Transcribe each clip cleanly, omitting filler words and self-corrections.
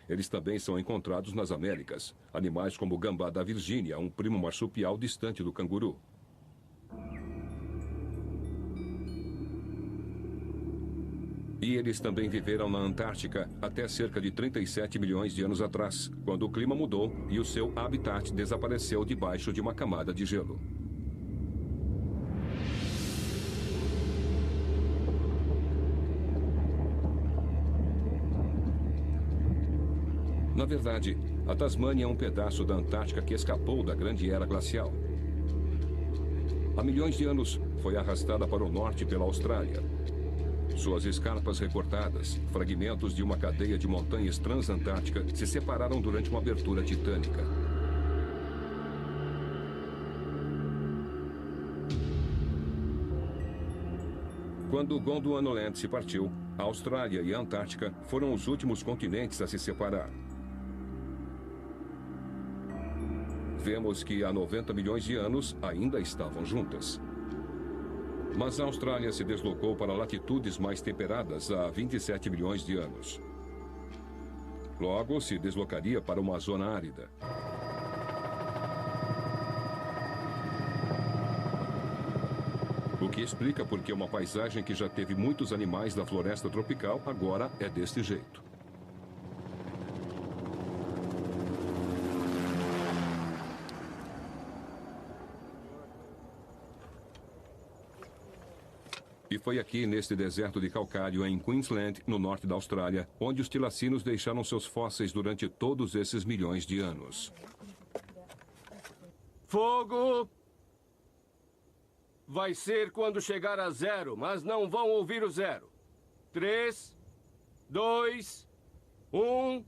Eles também são encontrados nas Américas. Animais como o gambá da Virgínia, um primo marsupial distante do canguru. E eles também viveram na Antártica até cerca de 37 milhões de anos atrás, quando o clima mudou e o seu habitat desapareceu debaixo de uma camada de gelo. Na verdade, a Tasmânia é um pedaço da Antártica que escapou da grande era glacial. Há milhões de anos, foi arrastada para o norte pela Austrália. Suas escarpas recortadas, fragmentos de uma cadeia de montanhas transantártica, se separaram durante uma abertura titânica. Quando o Gondwana se partiu, a Austrália e a Antártica foram os últimos continentes a se separar. Vemos que há 90 milhões de anos ainda estavam juntas. Mas a Austrália se deslocou para latitudes mais temperadas há 27 milhões de anos. Logo, se deslocaria para uma zona árida. O que explica por que uma paisagem que já teve muitos animais da floresta tropical agora é deste jeito. E foi aqui, neste deserto de calcário, em Queensland, no norte da Austrália, onde os tilacinos deixaram seus fósseis durante todos esses milhões de anos. Fogo! Vai ser quando chegar a 0, mas não vão ouvir o 0. 3, 2, 1...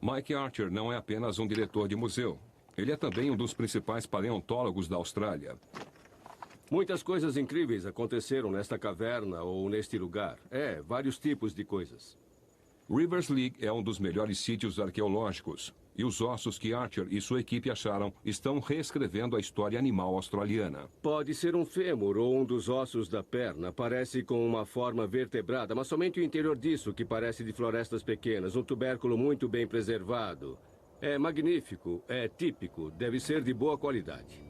Mike Archer não é apenas um diretor de museu. Ele é também um dos principais paleontólogos da Austrália. Muitas coisas incríveis aconteceram nesta caverna ou neste lugar. Vários tipos de coisas. Rivers League é um dos melhores sítios arqueológicos. E os ossos que Archer e sua equipe acharam estão reescrevendo a história animal australiana. Pode ser um fêmur ou um dos ossos da perna. Parece com uma forma vertebrada, mas somente o interior disso, que parece de florestas pequenas. Um tubérculo muito bem preservado. É magnífico, é típico, deve ser de boa qualidade.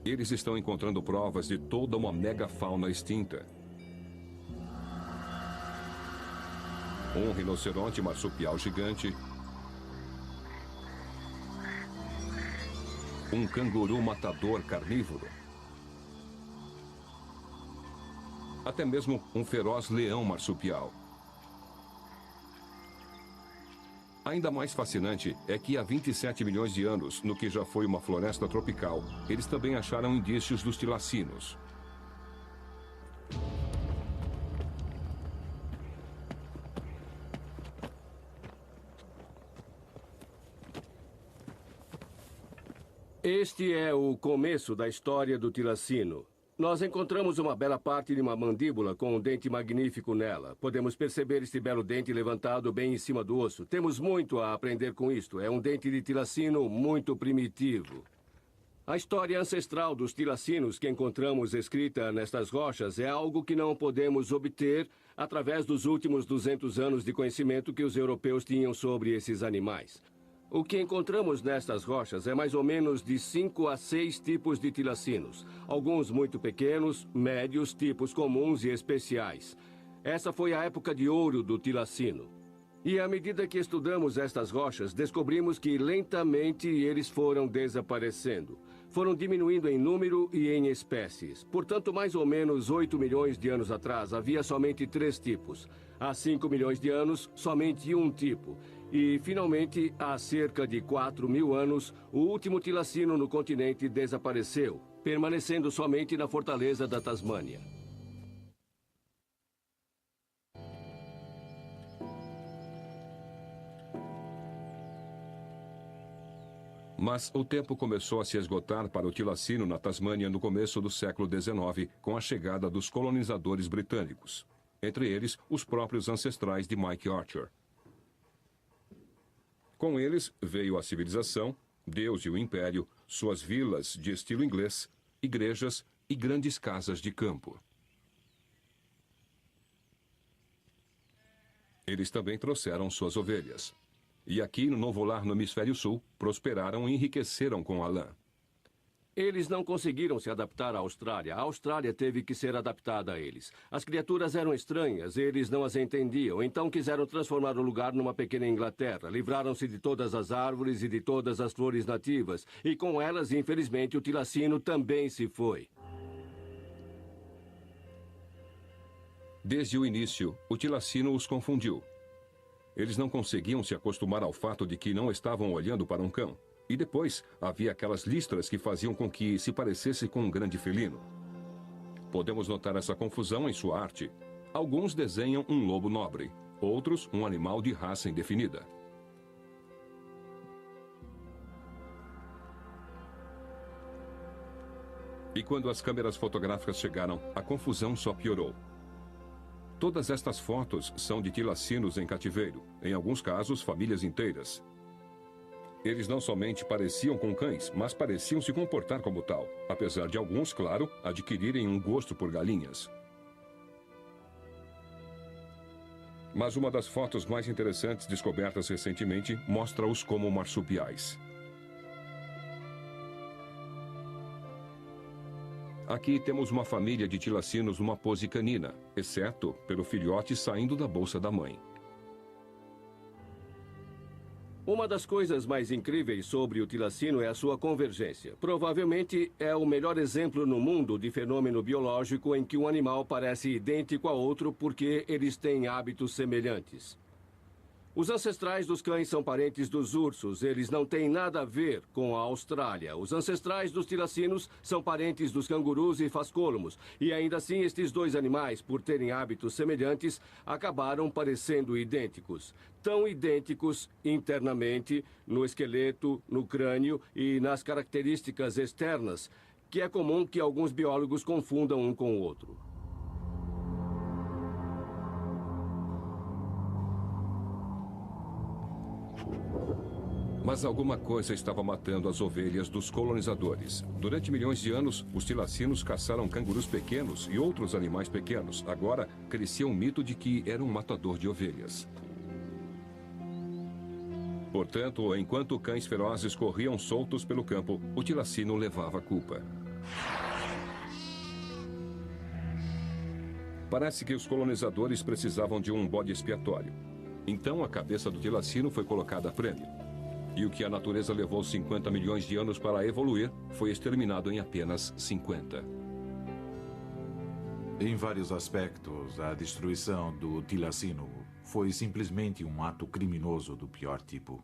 Eles estão encontrando provas de toda uma megafauna extinta. Um rinoceronte marsupial gigante. Um canguru matador carnívoro. Até mesmo um feroz leão marsupial. Ainda mais fascinante é que há 27 milhões de anos, no que já foi uma floresta tropical, eles também acharam indícios dos tilacinos. Este é o começo da história do tilacino. Nós encontramos uma bela parte de uma mandíbula com um dente magnífico nela. Podemos perceber este belo dente levantado bem em cima do osso. Temos muito a aprender com isto. É um dente de tilacino muito primitivo. A história ancestral dos tilacinos que encontramos escrita nestas rochas é algo que não podemos obter através dos últimos 200 anos de conhecimento que os europeus tinham sobre esses animais. O que encontramos nestas rochas é mais ou menos de 5 a 6 tipos de tilacinos. Alguns muito pequenos, médios, tipos comuns e especiais. Essa foi a época de ouro do tilacino. E à medida que estudamos estas rochas, descobrimos que lentamente eles foram desaparecendo. Foram diminuindo em número e em espécies. Portanto, mais ou menos 8 milhões de anos atrás, havia somente 3 tipos. Há 5 milhões de anos, somente um tipo. E, finalmente, há cerca de 4.000 anos, o último tilacino no continente desapareceu, permanecendo somente na fortaleza da Tasmânia. Mas o tempo começou a se esgotar para o tilacino na Tasmânia no começo do século XIX, com a chegada dos colonizadores britânicos. Entre eles, os próprios ancestrais de Mike Archer. Com eles veio a civilização, Deus e o Império, suas vilas de estilo inglês, igrejas e grandes casas de campo. Eles também trouxeram suas ovelhas. E aqui, no novo lar no hemisfério sul, prosperaram e enriqueceram com a lã. Eles não conseguiram se adaptar à Austrália. A Austrália teve que ser adaptada a eles. As criaturas eram estranhas, eles não as entendiam. Então quiseram transformar o lugar numa pequena Inglaterra. Livraram-se de todas as árvores e de todas as flores nativas. E com elas, infelizmente, o tilacino também se foi. Desde o início, o tilacino os confundiu. Eles não conseguiam se acostumar ao fato de que não estavam olhando para um cão. E depois, havia aquelas listras que faziam com que se parecesse com um grande felino. Podemos notar essa confusão em sua arte. Alguns desenham um lobo nobre, outros um animal de raça indefinida. E quando as câmeras fotográficas chegaram, a confusão só piorou. Todas estas fotos são de tilacinos em cativeiro, em alguns casos, famílias inteiras. Eles não somente pareciam com cães, mas pareciam se comportar como tal, apesar de alguns, claro, adquirirem um gosto por galinhas. Mas uma das fotos mais interessantes descobertas recentemente mostra-os como marsupiais. Aqui temos uma família de tilacinos numa pose canina, exceto pelo filhote saindo da bolsa da mãe. Uma das coisas mais incríveis sobre o tilacino é a sua convergência. Provavelmente é o melhor exemplo no mundo de fenômeno biológico em que um animal parece idêntico a outro porque eles têm hábitos semelhantes. Os ancestrais dos cães são parentes dos ursos. Eles não têm nada a ver com a Austrália. Os ancestrais dos tilacinos são parentes dos cangurus e fascólomos. E ainda assim, estes dois animais, por terem hábitos semelhantes, acabaram parecendo idênticos. Tão idênticos internamente, no esqueleto, no crânio e nas características externas, que é comum que alguns biólogos confundam um com o outro. Mas alguma coisa estava matando as ovelhas dos colonizadores. Durante milhões de anos, os tilacinos caçaram cangurus pequenos e outros animais pequenos. Agora, crescia um mito de que era um matador de ovelhas. Portanto, enquanto cães ferozes corriam soltos pelo campo, o tilacino levava a culpa. Parece que os colonizadores precisavam de um bode expiatório. Então, a cabeça do tilacino foi colocada a prêmio. E o que a natureza levou 50 milhões de anos para evoluir foi exterminado em apenas 50. Em vários aspectos, a destruição do tilacino foi simplesmente um ato criminoso do pior tipo.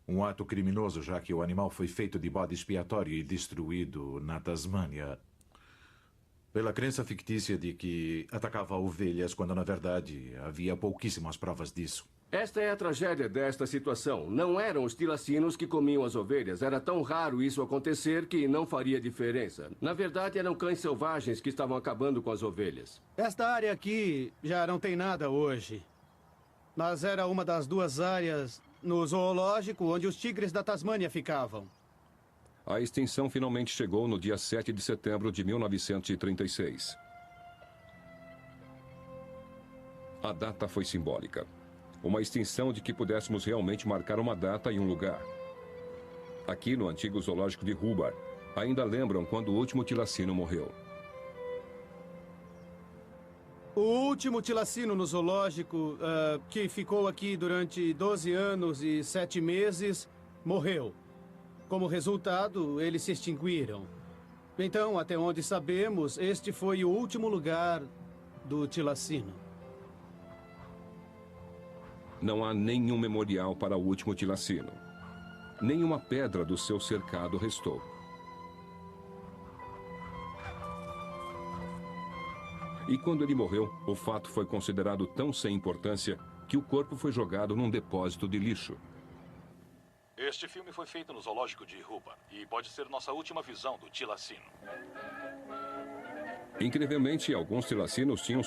Um ato criminoso, já que o animal foi feito de bode expiatório e destruído na Tasmânia pela crença fictícia de que atacava ovelhas, quando na verdade havia pouquíssimas provas disso. Esta é a tragédia desta situação. Não eram os tilacinos que comiam as ovelhas. Era tão raro isso acontecer que não faria diferença. Na verdade, eram cães selvagens que estavam acabando com as ovelhas. Esta área aqui já não tem nada hoje. Mas era uma das duas áreas no zoológico onde os tigres da Tasmânia ficavam. A extinção finalmente chegou no dia 7 de setembro de 1936. A data foi simbólica. Uma extinção de que pudéssemos realmente marcar uma data e um lugar. Aqui no antigo zoológico de Hobart, ainda lembram quando o último tilacino morreu. O último tilacino no zoológico, que ficou aqui durante 12 anos e 7 meses, morreu. Como resultado, eles se extinguiram. Então, até onde sabemos, este foi o último lugar do tilacino. Não há nenhum memorial para o último tilacino. Nenhuma pedra do seu cercado restou. E quando ele morreu, o fato foi considerado tão sem importância que o corpo foi jogado num depósito de lixo. Este filme foi feito no zoológico de Hobart e pode ser nossa última visão do tilacino. Incrivelmente, alguns tilacinos tinham